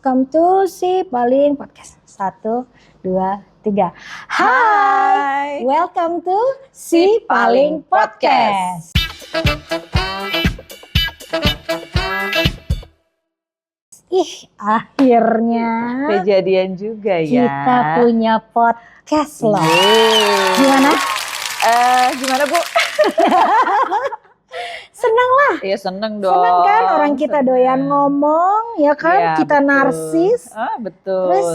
welcome to Si Paling Podcast. 1, 2, 3. Hai, welcome to Si Paling Podcast. Akhirnya kejadian juga ya. Kita punya podcast loh. Gimana Bu? Seneng lah. Iya seneng dong. Seneng kan orang kita doyan ngomong, ya kan? Ya, kita betul. narsis. Betul. Terus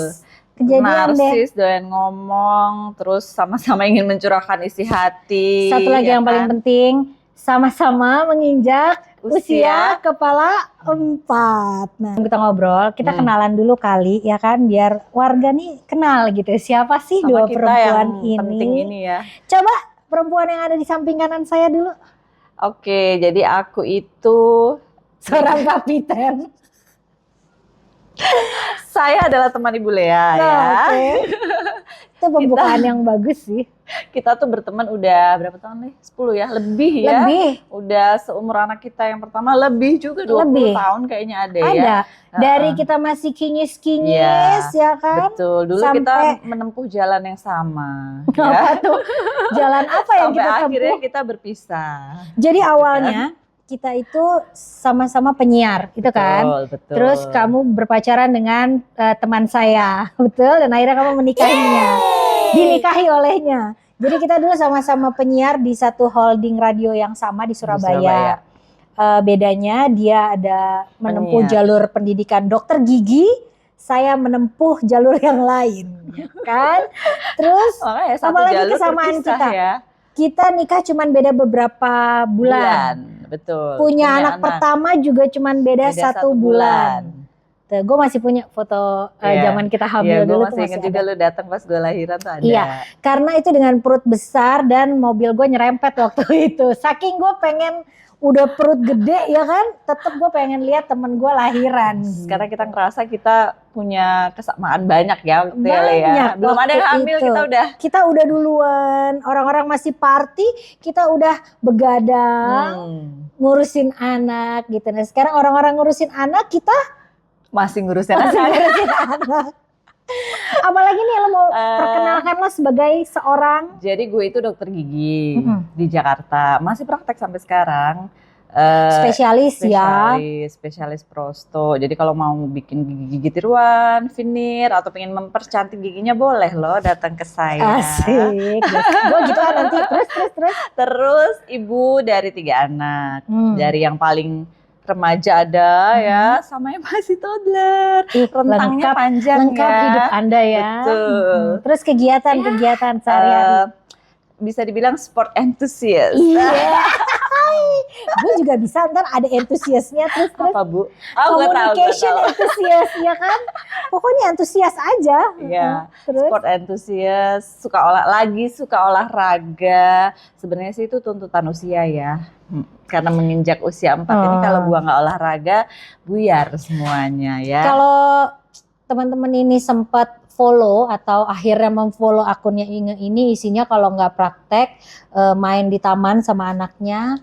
kejadian narsis, doyan ngomong, terus sama-sama ingin mencurahkan isi hati. Satu lagi yang paling penting, sama-sama menginjak usia kepala 4. Nah, kita ngobrol, kita kenalan dulu kali ya kan, biar warga nih kenal gitu. Siapa sih sama dua perempuan yang penting ini ya. Coba perempuan yang ada di samping kanan saya dulu. Oke, jadi aku itu seorang kapiten. Saya adalah teman Ibu Lea ya. Okay. Itu pembukaan yang bagus sih. Kita tuh berteman udah berapa tahun nih? 10 ya? Lebih ya? Lebih. Udah seumur anak kita yang pertama, lebih juga 20 tahun kayaknya ada ya. Ada. Dari kita masih kinyis-kinyis ya kan? Betul, dulu kita menempuh jalan yang sama. Apa tuh? Jalan apa yang kita tempuh? Akhirnya kita berpisah. Jadi awalnya kita itu sama-sama penyiar, gitu kan? Betul. Terus kamu berpacaran dengan teman saya, betul? Dan akhirnya kamu menikahinya, dinikahi olehnya. Jadi kita dulu sama-sama penyiar di satu holding radio yang sama di Surabaya. Bedanya dia ada menempuh jalur pendidikan dokter gigi, saya menempuh jalur yang lain, kan? Terus apalagi kesamaan kita. Ya. Kita nikah cuman beda beberapa bulan. Betul. Punya anak pertama juga cuman beda 1 bulan. Tuh, gue masih punya foto zaman kita hamil dulu. Gue masih ingat juga lu datang pas gue lahiran tuh ada. Iya, karena itu dengan perut besar dan mobil gue nyerempet waktu itu. Saking gue pengen udah perut gede ya kan, tetep gue pengen lihat temen gue lahiran. Karena kita ngerasa kita punya kesamaan banyak ya waktu ya. Belum ada yang hamil itu. Kita udah duluan. Orang-orang masih party, kita udah begadang ngurusin anak gitu. Nah sekarang orang-orang ngurusin anak, kita masih ngurusin anak. Apalagi nih lo mau perkenalkan lo sebagai seorang. Jadi gue itu dokter gigi di Jakarta, masih praktek sampai sekarang. Spesialis prosto. Jadi kalau mau bikin gigi tiruan, veneer atau pengen mempercantik giginya boleh loh datang ke saya. Asik. Gue gitu kan nanti terus ibu dari 3 anak. Dari yang paling remaja ada ya, sama yang masih toddler. Rentangnya panjang lengkap ya. Hidup Anda ya. Betul. Terus kegiatan sehari-hari. Bisa dibilang sport enthusiast. Iya. Gue juga bisa, ntar ada entusiasnya terus. Apa Bu? Communication enthusiast ya kan? Pokoknya antusias aja. Iya. Sport enthusiast, suka olahraga. Sebenarnya sih itu tuntutan usia ya. Karena menginjak usia 4 ini kalau gua nggak olahraga, buyar semuanya ya. Kalau teman-teman ini sempat follow atau akhirnya memfollow akunnya ini isinya kalau nggak praktek, main di taman sama anaknya,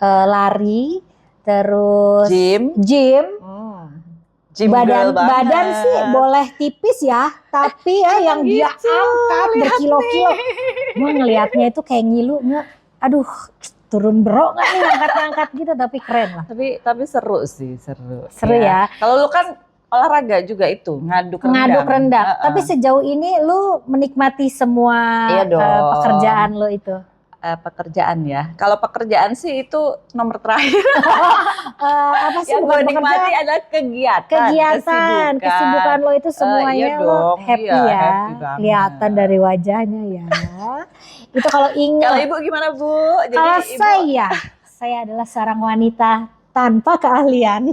lari, terus gym. Badan sih boleh tipis ya, tapi ya yang dia angkat berkilo-kilo. Gue ngelihatnya itu kayak ngilu, aduh turun bro nggak nih angkat-angkat gitu, tapi keren lah. Tapi seru sih, seru ya. Kalau lu kan olahraga juga itu, ngaduk rendang. Tapi sejauh ini lu menikmati semua pekerjaan lu itu? Pekerjaan ya. Kalau pekerjaan sih itu nomor terakhir. Apa sih? Yang gue nikmati adalah kesibukan lo itu semuanya lo happy ya. Kelihatan dari wajahnya ya. Itu kalau ingat. Kalau Ibu gimana Bu? Kalau saya adalah seorang wanita tanpa keahlian.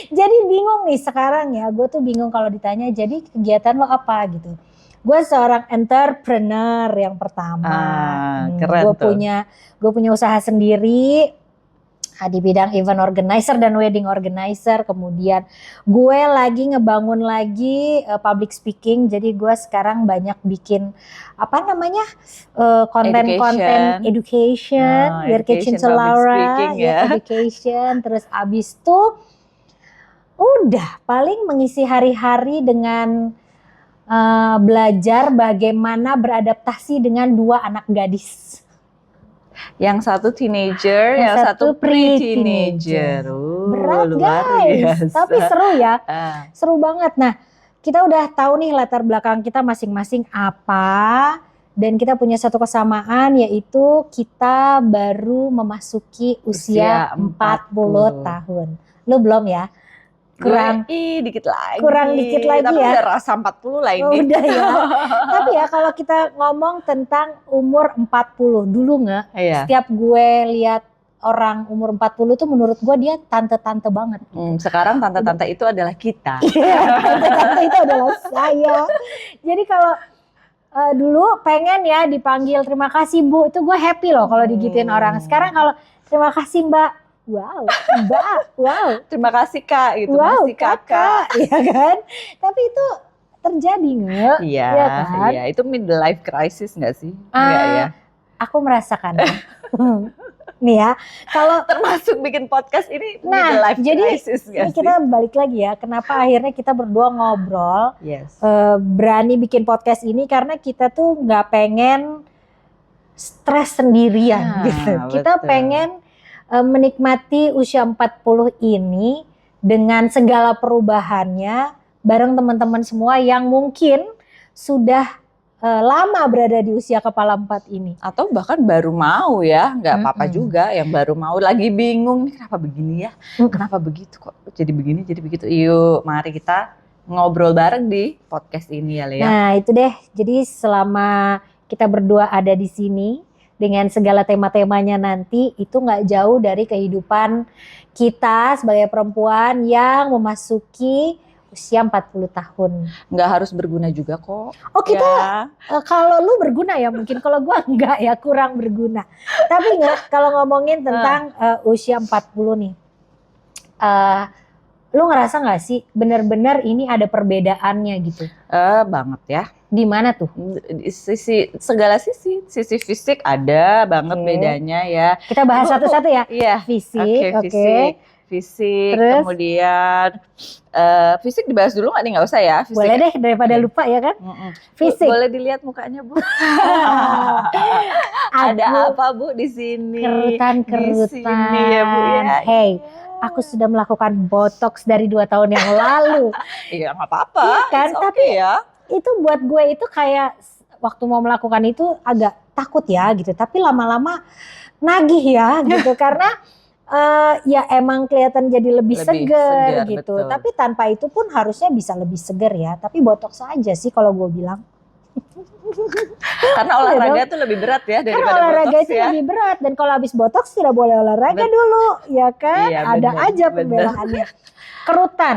Jadi bingung nih sekarang ya, gue tuh bingung kalau ditanya jadi kegiatan lo apa gitu. Gue seorang entrepreneur yang pertama. Keren gue punya usaha sendiri di bidang event organizer dan wedding organizer. Kemudian gue lagi ngebangun lagi public speaking. Jadi gue sekarang banyak bikin konten-konten education, biar Kitchen Laura, education. Terus abis itu udah paling mengisi hari-hari dengan belajar bagaimana beradaptasi dengan 2 anak gadis. Yang satu teenager, yang satu pre-teenager. Berat luar guys, biasa. tapi seru ya. Ah, Seru banget. Nah, kita udah tahu nih latar belakang kita masing-masing apa. Dan kita punya satu kesamaan, yaitu kita baru memasuki usia 40 tahun. Lu belum ya? dikit lagi. Kurang dikit lagi tapi ya. udah rasa 40 lah ini. Udah ya. Tapi ya kalau kita ngomong tentang umur 40, dulu nggak? Iya. Setiap gue lihat orang umur 40 tuh menurut gue dia tante-tante banget. Sekarang tante-tante itu adalah kita. Iya, tante-tante itu adalah saya. Jadi kalau dulu pengen ya dipanggil terima kasih Bu, itu gue happy loh kalau digituin orang. Sekarang kalau terima kasih Mbak, wow, Mbak, wow. Terima kasih Kak, gitu. Wow, Masih kakak. Iya kan? Tapi itu terjadi nggak? Iya, Iya kan? iya. Itu midlife crisis nggak sih? Ah, Iya, ya. Aku merasakan. Nih ya, kalau Termasuk bikin podcast ini nah, midlife jadi crisis nggak ini sih? kita balik lagi ya. Kenapa akhirnya kita berdua ngobrol, Yes. berani bikin podcast ini karena kita tuh nggak pengen stres sendirian Nah, gitu. Kita betul. pengen menikmati usia 40 ini dengan segala perubahannya bareng teman-teman semua yang mungkin sudah lama berada di usia kepala 4 ini. Atau bahkan baru mau ya, nggak apa-apa Mm-mm. juga yang baru mau lagi bingung nih kenapa begini ya, kenapa begitu kok jadi begini jadi begitu. Yuk mari kita ngobrol bareng di podcast ini ya Lea. Nah itu deh, jadi selama kita berdua ada di sini dengan segala tema-temanya nanti itu nggak jauh dari kehidupan kita sebagai perempuan yang memasuki usia 40 tahun. Nggak harus berguna juga kok. Oh kita Ya. kalau lu berguna ya mungkin, kalau gua enggak ya, kurang berguna. Tapi enggak, kalau ngomongin tentang usia 40 nih. Lu ngerasa nggak sih benar-benar ini ada perbedaannya gitu? Banget ya. Di mana tuh? Segala sisi fisik ada banget Oke. bedanya ya. Kita bahas satu-satu ya. Iya. Fisik, Oke, fisik, Terus? kemudian fisik dibahas dulu nggak nih, nggak usah ya? Fisik. Boleh deh daripada lupa ya kan? Mm-mm. Fisik. Boleh dilihat mukanya Bu. Ada apa Bu di sini? Kerutan-kerutan. Di sini ya Bu ya. Hey, aku sudah melakukan botox dari 2 tahun yang lalu. Iya nggak apa-apa. Iya kan? It's Tapi okay ya. itu buat gue itu kayak waktu mau melakukan itu agak takut ya gitu. Tapi lama-lama nagih ya gitu karena ya emang kelihatan jadi lebih seger gitu. betul. Tapi tanpa itu pun harusnya bisa lebih seger ya. Tapi botox aja sih kalau gue bilang. Karena olahraga tuh lebih berat ya Karena daripada olahraga botox itu ya. lebih berat dan kalau habis botox tidak boleh olahraga dulu, ya kan? Iya, Ada bener, aja bener. pembelaannya. Kerutan.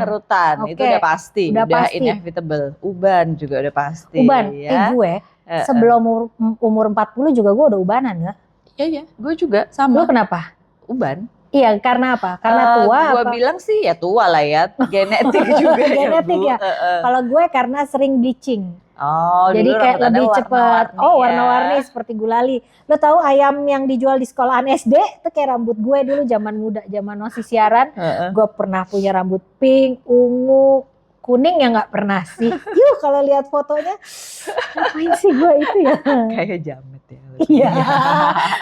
Itu Oke, udah pasti, udah pasti. inevitable. Uban juga udah pasti. Uban. Ya. Gue sebelum umur 40 juga gue udah ubanan nggak? Iya, gue juga Lu sama. kenapa? Uban. Iya, karena apa? Karena tua Gue apa? bilang sih ya tua lah ya, genetik juga Genetik Bu. ya? Kalau gue karena sering bleaching. Oh, Jadi dulu kayak rambut Anda lebih cepet. warna-warni Oh, ya. warna-warni seperti gulali. Lo tahu ayam yang dijual di sekolahan SD? Itu kayak rambut gue dulu zaman muda, zaman masih siaran. Gue pernah punya rambut pink, ungu, kuning ya nggak pernah sih. Yuh kalau lihat fotonya, ngapain sih gue itu ya? Kayak jamet ya. Iya.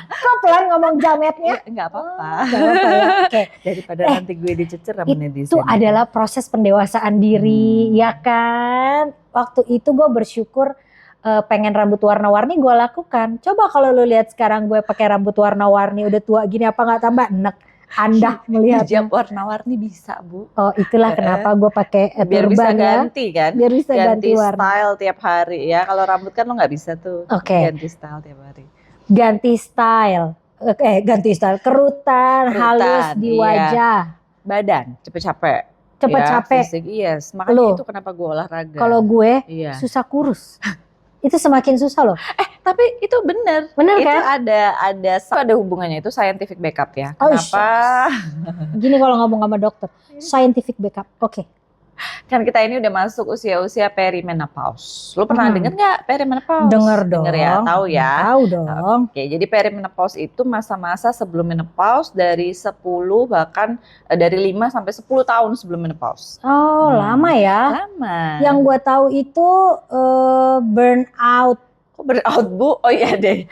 Kok pelan ngomong jametnya? Enggak apa-apa. Nggak apa-apa ya. Oke. Daripada nanti gue dicecer sama netizen. Itu adalah proses pendewasaan diri, ya kan? Waktu itu gue bersyukur pengen rambut warna-warni gue lakukan. Coba kalau lu lihat sekarang gue pakai rambut warna-warni udah tua gini, apa nggak tambah enek? Anda melihatnya. hijab warna-warni bisa Bu. Oh itulah kenapa gue pakai Biar bisa turban ya. ganti kan. Biar bisa ganti warna. style tiap hari ya. Kalau rambut kan lo nggak bisa tuh. Oke. Ganti style tiap hari. Ganti style. Ganti style. Kerutan, halus di iya. wajah. Badan cepet capek. Cepet Ya, capek. fisik, yes. Makanya Lu. itu kenapa gue olahraga. Kalau gue iya. susah kurus. Itu semakin susah loh. Tapi itu bener. Bener Itu kan? ada hubungannya, itu scientific backup ya. Oh, Kenapa? Gini kalau ngomong sama dokter. Scientific backup. Oke. Kan kita ini udah masuk usia-usia perimenopause. Lu pernah denger nggak perimenopause? Denger dong. Denger ya, tahu ya. Tahu dong. Oke, jadi perimenopause itu masa-masa sebelum menopause dari 10 bahkan dari 5 sampai 10 tahun sebelum menopause. Oh, lama ya. Lama. Yang gue tahu itu burnout. Kok burnout, Bu? Oh iya deh.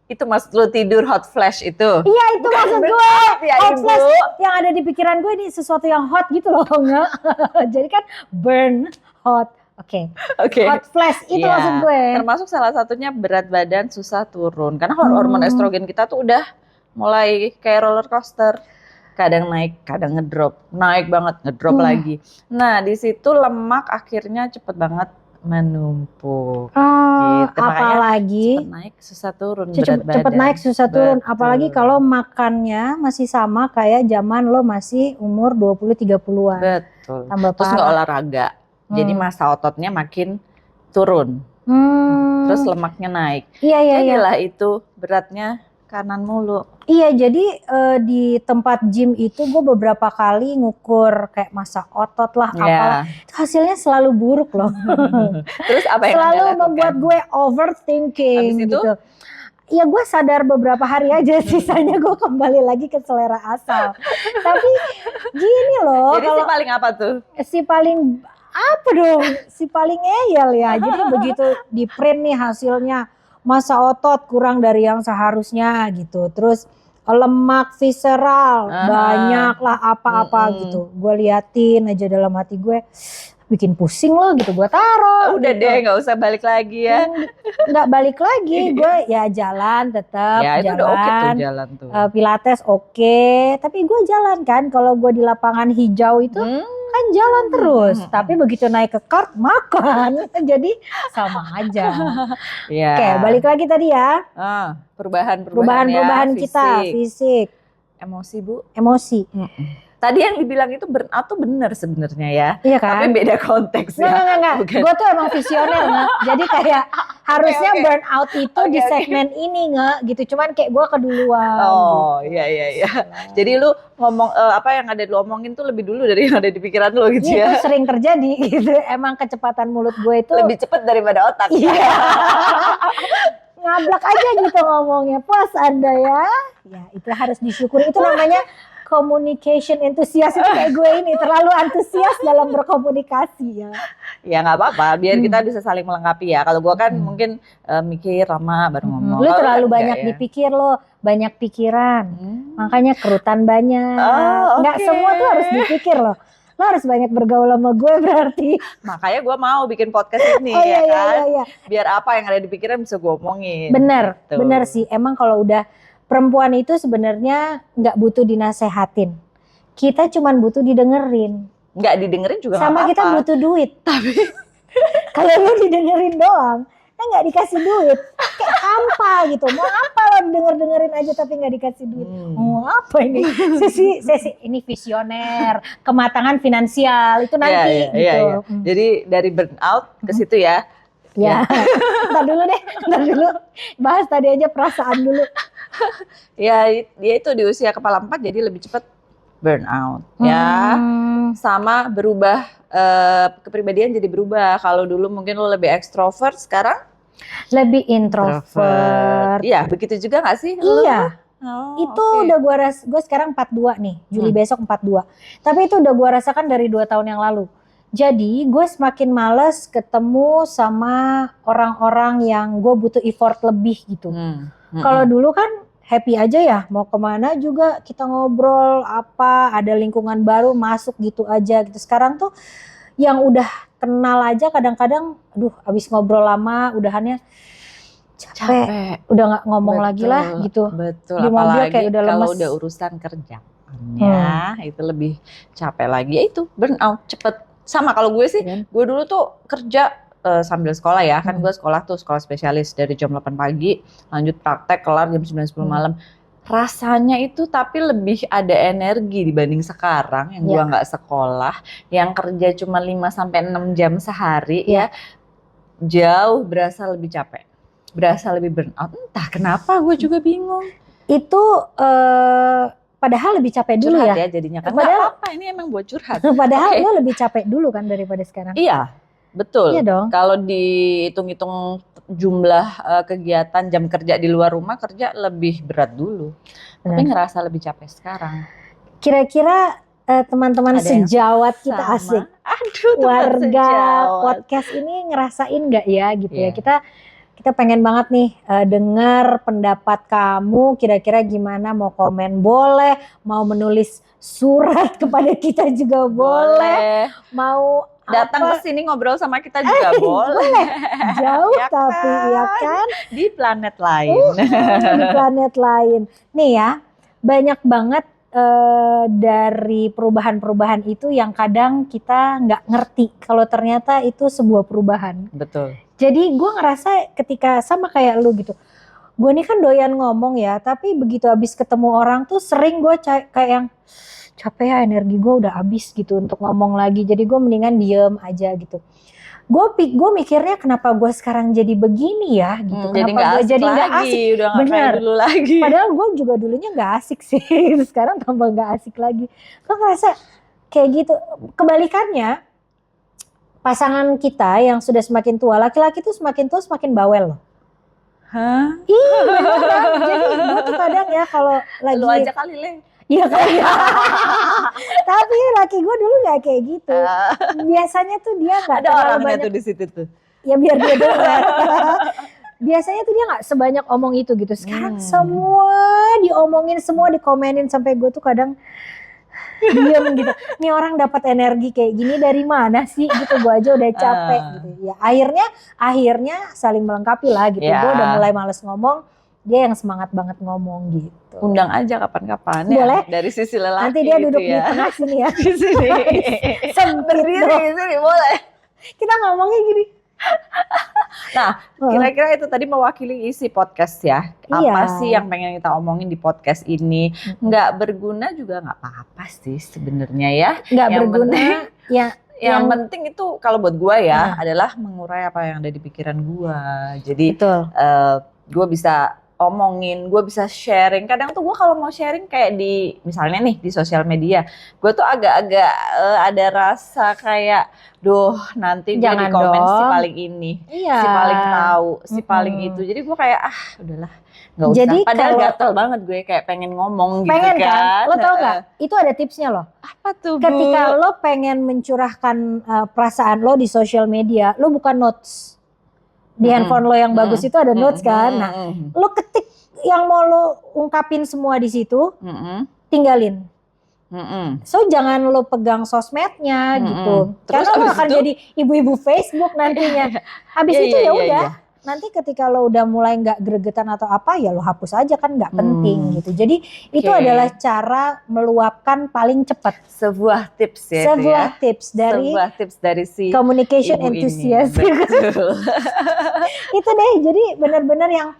Itu maksud lu tidur hot flash itu? Iya, itu maksud gue. Ya, Hot Ibu. flash yang ada di pikiran gue ini sesuatu yang hot gitu loh, enggak? Jadi kan burn hot. Oke. Hot flash itu Iya. maksud gue. Termasuk salah satunya berat badan susah turun. Karena hormon estrogen kita tuh udah mulai kayak roller coaster. Kadang naik, kadang ngedrop. Naik banget, ngedrop lagi. Nah, di situ lemak akhirnya cepet banget menumpuk. Gitu, Apalagi cepet naik susah turun berat badan. cepet naik susah turun. Betul. Apalagi kalau makannya masih sama kayak zaman lo masih umur 20-30-an. Betul. Tambah Terus nggak parah. olahraga. Jadi massa ototnya makin turun. Terus lemaknya naik. Iya. Jadilah itu beratnya kanan mulu. Iya, jadi di tempat gym itu gue beberapa kali ngukur kayak massa otot lah, apalah. Itu hasilnya selalu buruk loh. Terus apa yang Selalu Anda lakukan? membuat gue overthinking Habis itu? gitu. Ya gue sadar beberapa hari aja, sisanya gue kembali lagi ke selera asal. Tapi gini loh, Jadi kalau si paling apa tuh? si paling apa dong? Si paling ngeyel ya. Jadi begitu di print nih hasilnya, massa otot kurang dari yang seharusnya gitu. Terus lemak visceral banyak lah apa-apa gitu. Gue liatin aja dalam hati gue, bikin pusing loh gitu. Gue taruh. Udah gitu. deh, nggak usah balik lagi ya. Nggak balik lagi, gue ya jalan tetap Ya itu jalan. udah oke tuh jalan tuh. Pilates oke, tapi gue jalan kan. Kalau gue di lapangan hijau itu kan jalan terus. Tapi begitu naik ke kart makan, jadi sama aja. Iya. Oke, balik lagi tadi ya. Perubahan Kita, fisik, emosi, Bu. emosi. Tadi yang dibilang itu burnout tuh bener sebenarnya ya. Iya kan? Tapi beda konteks ya. Enggak. Bukan. Gue tuh emang visioner nggak. Jadi kayak harusnya Oke. burnout itu di segmen ini nggak gitu. Cuman kayak gue keduluan. Oh gitu. iya. Jadi lu ngomong apa yang ada lu omongin tuh lebih dulu dari yang ada di pikiran lu gitu Itu ya. sering terjadi gitu. Emang kecepatan mulut gue itu Lebih cepet daripada otak. Iya. Ngablak aja gitu ngomongnya. Puas Anda ya. Ya itu harus disyukuri. Itu namanya communication enthusiast. Itu kayak gue ini terlalu antusias dalam berkomunikasi ya. Ya nggak apa-apa, biar kita bisa saling melengkapi ya. Kalau gua kan mungkin mikir lama baru ngomong. Lu Kalau terlalu kan banyak enggak ya. dipikir lo, banyak pikiran. Makanya kerutan banyak. Oh, Nggak oke. semua tuh harus dipikir loh. Lo harus banyak bergaul sama gue berarti. Makanya gua mau bikin podcast ini Oh ya kan. iya. Biar apa yang ada di pikiran bisa gua omongin. Bener Gitu. sih. Emang kalau udah perempuan itu sebenarnya nggak butuh dinasehatin. Kita cuman butuh didengerin. Nggak didengerin juga nggak Sama apa-apa. kita butuh duit. Tapi kalau lu didengerin doang, kan nggak dikasih duit. Kayak hampa gitu. Mau apa lo dengerin aja tapi nggak dikasih duit. Mau apa ini? Sesi ini visioner, kematangan finansial itu nanti Iya. gitu. Jadi dari burnout ke situ ya. Ya, ntar dulu. Bahas tadi aja perasaan dulu. Ya dia itu di usia kepala 4 jadi lebih cepat burnout ya. Sama berubah kepribadian jadi berubah. Kalau dulu mungkin lo lebih ekstrovert, sekarang Lebih introvert. Iya, begitu juga gak sih? Lu? Iya. Oh, Itu oke. udah gue sekarang 42 nih, Juli besok 42. Tapi itu udah gue rasakan dari 2 tahun yang lalu. Jadi gue semakin males ketemu sama orang-orang yang gue butuh effort lebih gitu. Kalau dulu kan happy aja ya, mau kemana juga kita ngobrol apa, ada lingkungan baru masuk gitu aja gitu. Sekarang tuh yang udah kenal aja kadang-kadang, aduh abis ngobrol lama udahannya capek. Udah nggak ngomong lagi lah gitu. Betul, Di mobil apalagi kayak udah kalau lemes. udah urusan kerjaan ya, itu lebih capek lagi. Ya itu burnout cepet. Sama kalau gue sih, gue dulu tuh kerja sambil sekolah ya, kan gue sekolah spesialis dari jam 8 pagi, lanjut praktek, kelar jam 9-10 malam. Rasanya itu tapi lebih ada energi dibanding sekarang yang gue nggak sekolah, yang kerja cuma 5-6 jam sehari ya, jauh berasa lebih capek, berasa lebih burnout. Entah kenapa gue juga bingung. Itu padahal lebih capek dulu curhat ya. ya jadinya kan. Padahal- Nggak apa-apa, ini emang buat curhat. Padahal Oke. lo lebih capek dulu kan daripada sekarang. Iya, betul. Iya dong. Kalau dihitung-hitung jumlah kegiatan jam kerja di luar rumah, kerja lebih berat dulu. Tapi Benar. ngerasa lebih capek sekarang. Kira-kira teman-teman Ada yang sejawat kita Sama. asik. Aduh, teman Warga sejawat. podcast ini ngerasain nggak ya gitu ya. Iya. Kita pengen banget nih dengar pendapat kamu, kira-kira gimana, mau komen boleh, mau menulis surat kepada kita juga boleh, mau Datang apa, ke sini ngobrol sama kita juga boleh. jauh Ya tapi kan? ya kan Di planet lain. di planet lain. Nih ya, banyak banget dari perubahan-perubahan itu yang kadang kita nggak ngerti kalau ternyata itu sebuah perubahan. Betul. Jadi gue ngerasa ketika sama kayak lu gitu, gue nih kan doyan ngomong ya, tapi begitu habis ketemu orang tuh sering gue kayak yang capek ya, energi gue udah habis gitu untuk ngomong lagi. Jadi gue mendingan diem aja gitu. Gue mikirnya kenapa gue sekarang jadi begini ya gitu. Jadi Kenapa nggak gue asik jadi nggak lagi, asik. udah nggak kayak Bener. dulu lagi. Padahal gue juga dulunya nggak asik sih. Sekarang tambah nggak asik lagi. Gue ngerasa kayak gitu. Kebalikannya, pasangan kita yang sudah semakin tua, laki-laki tuh semakin tua semakin bawel loh. Hah? Iya beneran. Jadi gue tuh kadang ya kalau lagi, Lu aja kali, Le. iya kali ya. Tapi laki gue dulu nggak kayak gitu. Biasanya tuh dia nggak Ada terlalu orangnya banyak. tuh di situ tuh. Ya biar dia dengar. Biasanya tuh dia nggak sebanyak omong itu gitu. Sekarang semua diomongin, semua dikomenin, sampai gue tuh kadang diem gitu. Nih orang dapat energi kayak gini dari mana sih gitu, gue aja udah capek gitu. Ya akhirnya saling melengkapi lah gitu. Ya. Gue udah mulai males ngomong, dia yang semangat banget ngomong gitu. Undang aja kapan-kapan Boleh. ya dari sisi lelaki. Nanti dia gitu duduk di ya. tengah sini ya. Di sini. Sempit Berdiri dong. di sini boleh. Kita ngomongnya gini. Nah, kira-kira itu tadi mewakili isi podcast ya. Apa Iya. sih yang pengen kita omongin di podcast ini? Nggak berguna juga nggak apa-apa sih sebenarnya ya. Nggak Yang berguna. Ya, Yang Yang- penting itu kalau buat gua ya adalah mengurai apa yang ada di pikiran gua. Jadi betul. gue bisa omongin, gue bisa sharing. Kadang tuh gue kalau mau sharing kayak di misalnya nih di sosial media, gue tuh agak-agak ada rasa kayak, duh nanti dia di Jangan komen si dong. paling ini, Iya. si paling tahu, si paling Mm-mm. itu. Jadi gue kayak udahlah nggak usah. Jadi Padahal kalau- gatel banget gue kayak pengen ngomong gitu Pengen kan. kan? Lo tau gak? Itu ada tipsnya loh. Apa tuh Bu? Ketika lo pengen mencurahkan perasaan lo di sosial media, lo buka notes. Di handphone lo yang bagus itu ada notes kan. Nah, lo ketik yang mau lo ungkapin semua di situ, tinggalin. So jangan lo pegang sosmednya gitu. Terus Karena lo abis akan itu? jadi ibu-ibu Facebook nantinya. Habis Iya, itu iya, ya iya, udah. iya. Nanti ketika lo udah mulai nggak gregetan atau apa, ya lo hapus aja, kan nggak penting gitu. Jadi itu Oke. adalah cara meluapkan paling cepat. Sebuah tips ya. Sebuah itu ya. tips dari Sebuah tips dari si communication ibu ini. enthusiast. Betul. Itu deh, jadi benar-benar yang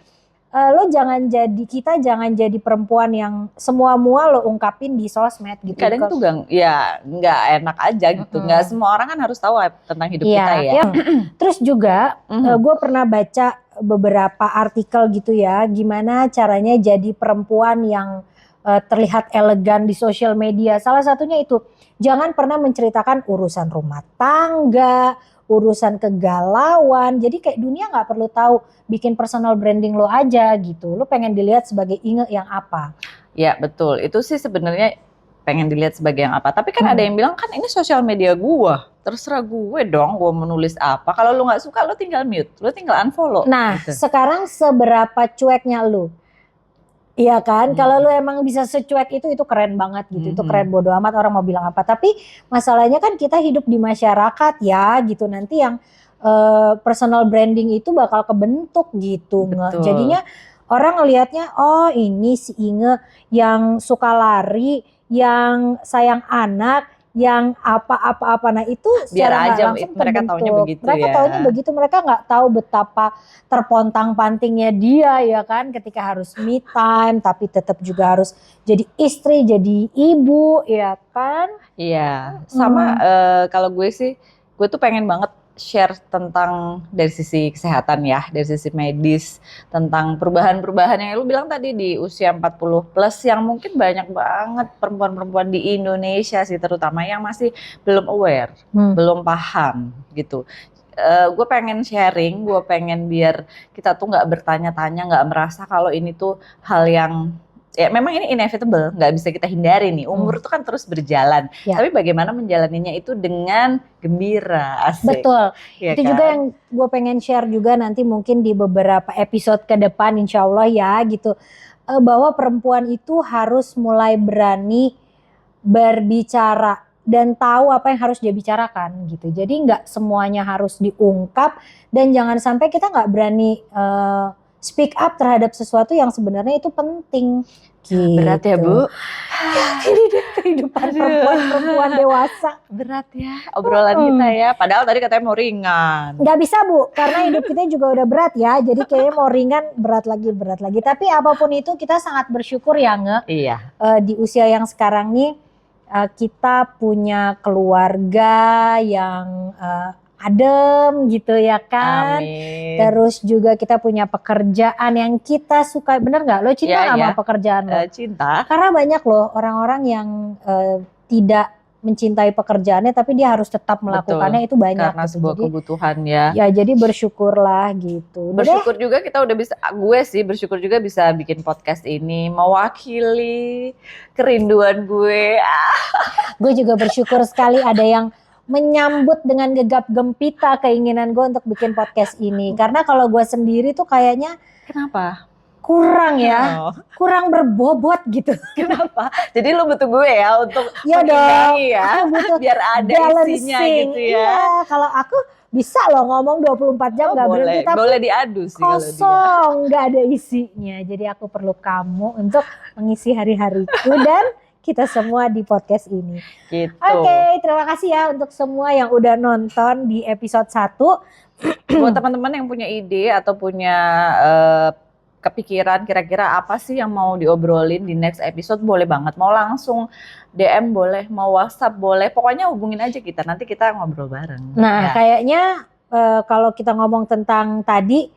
kita jangan jadi perempuan yang semua mua lo ungkapin di sosmed gitu. Kadang itu nggak enak aja gitu. Nggak semua orang kan harus tahu tentang hidup kita ya. Iya. Terus juga gue pernah baca beberapa artikel gitu ya, gimana caranya jadi perempuan yang terlihat elegan di sosial media. Salah satunya itu, jangan pernah menceritakan urusan rumah tangga, urusan kegalauan. Jadi kayak dunia nggak perlu tahu, bikin personal branding lo aja gitu. Lo pengen dilihat sebagai Inge yang apa. Ya betul, itu sih sebenarnya pengen dilihat sebagai yang apa. Tapi kan ada yang bilang kan ini sosial media gua, terserah gue dong gua menulis apa. Kalau lu nggak suka lu tinggal mute, lu tinggal unfollow. Nah gitu. sekarang seberapa cueknya lo? Iya kan, kalau lu emang bisa secuek itu keren banget gitu. Itu keren, bodo amat orang mau bilang apa. Tapi masalahnya kan kita hidup di masyarakat ya gitu. Nanti yang personal branding itu bakal kebentuk gitu. Betul. Jadinya orang ngelihatnya, oh ini si Inge yang suka lari, yang sayang anak, yang apa-apa. Nah itu Biar secara nggak aja langsung mereka terbentuk. taunya begitu Mereka ya. taunya begitu, mereka nggak tahu betapa terpontang-pantingnya dia ya kan, ketika harus me time tapi tetap juga harus jadi istri, jadi ibu ya kan. Iya, sama kalau gue sih, gue tuh pengen banget share tentang dari sisi kesehatan ya, dari sisi medis, tentang perubahan-perubahan yang lu bilang tadi di usia 40 plus yang mungkin banyak banget perempuan-perempuan di Indonesia sih terutama yang masih belum aware, belum paham gitu. Gue pengen sharing, gue pengen biar kita tuh nggak bertanya-tanya, nggak merasa kalau ini tuh hal yang ya memang ini inevitable, nggak bisa kita hindari nih. Umur tuh kan terus berjalan. Ya. Tapi bagaimana menjalaninya itu dengan gembira, asik. Betul. Ya Itu kan? juga yang gue pengen share juga nanti mungkin di beberapa episode ke depan insya Allah ya gitu. Bahwa perempuan itu harus mulai berani berbicara dan tahu apa yang harus dia bicarakan gitu. Jadi nggak semuanya harus diungkap dan jangan sampai kita nggak berani speak up terhadap sesuatu yang sebenarnya itu penting. Gitu. Berat ya Bu? Ini dia kehidupan perempuan dewasa. Berat ya obrolan kita ya. Padahal tadi katanya mau ringan. Nggak bisa Bu, karena hidup kita juga udah berat ya. Jadi kayaknya mau ringan berat lagi. Tapi apapun itu kita sangat bersyukur ya Nge. Iya. Di usia yang sekarang nih kita punya keluarga yang adem gitu ya kan. Amin. Terus juga kita punya pekerjaan yang kita suka. Bener nggak? Lo cinta nggak sama pekerjaan lo? Cinta. Karena banyak loh orang-orang yang tidak mencintai pekerjaannya tapi dia harus tetap melakukannya. Betul. Itu banyak. Karena gitu. sebuah jadi, kebutuhan ya. Ya jadi bersyukurlah gitu. Bersyukur juga kita udah bisa, gue sih bersyukur juga bisa bikin podcast ini. Mewakili kerinduan gue. Gue juga bersyukur sekali ada yang menyambut dengan gegap gempita keinginan gue untuk bikin podcast ini. Karena kalau gue sendiri tuh kayaknya kenapa? Kurang ya, kurang berbobot gitu. Kenapa? Jadi lu butuh gue ya untuk mengimbangi ya, aku butuh biar ada balancing. Isinya gitu ya. Iya, kalau aku bisa loh ngomong 24 jam gak berhenti tapi boleh diadu sih kosong, gak ada isinya. Jadi aku perlu kamu untuk mengisi hari-hariku dan kita semua di podcast ini. Gitu. Oke, terima kasih ya untuk semua yang udah nonton di episode 1. Buat teman-teman yang punya ide atau punya kepikiran kira-kira apa sih yang mau diobrolin di next episode, boleh banget. Mau langsung DM boleh, mau WhatsApp boleh. Pokoknya hubungin aja kita, nanti kita ngobrol bareng. Nah, kayaknya kalau kita ngomong tentang tadi,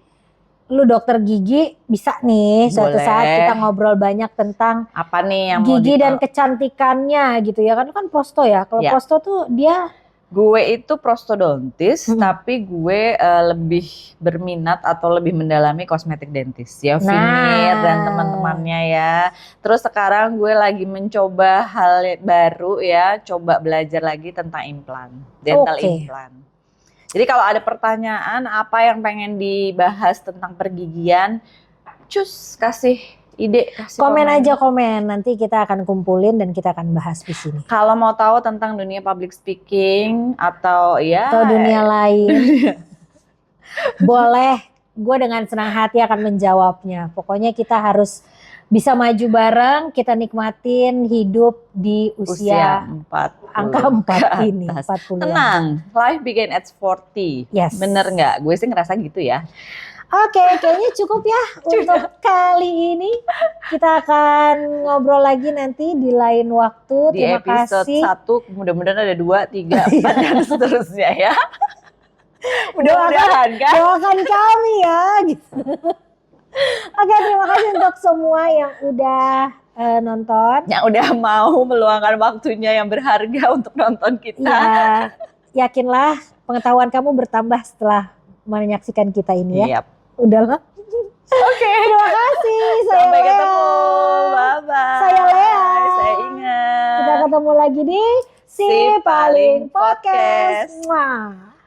lu dokter gigi bisa nih suatu saat kita ngobrol banyak tentang apa nih yang gigi dan kecantikannya gitu ya kan prosto ya. Kalau prosto tuh dia gue itu prostodontis tapi gue lebih berminat atau lebih mendalami kosmetik dentis ya, Vinir dan teman-temannya ya. Terus sekarang gue lagi mencoba hal baru ya, coba belajar lagi tentang implan, dental implan. Jadi kalau ada pertanyaan apa yang pengen dibahas tentang pergigian, cus kasih ide, kasih komen. Nanti kita akan kumpulin dan kita akan bahas di sini. Kalau mau tahu tentang dunia public speaking atau dunia lain, boleh. Gue dengan senang hati akan menjawabnya. Pokoknya kita harus bisa maju bareng, kita nikmatin hidup di usia 40 angka 4 ini, 40. Tenang, life begin at 40. Yes. Bener nggak? Gue sih ngerasa gitu ya. Oke, kayaknya cukup ya untuk kali ini. Kita akan ngobrol lagi nanti di lain waktu. Di Terima episode kasih. 1, mudah-mudahan ada 2, 3, 4 dan seterusnya ya. Mudah-mudahan kan. Doakan kami ya. Gitu. Oke, terima kasih untuk semua yang udah nonton. Yang udah mau meluangkan waktunya yang berharga untuk nonton kita. Ya, yakinlah pengetahuan kamu bertambah setelah menyaksikan kita ini ya. Yep. Udahlah. Oke. Terima kasih. Sampai ketemu. Bye-bye. Saya Lea. Saya Ingat. Kita ketemu lagi di Si Paling Podcast. Mwah.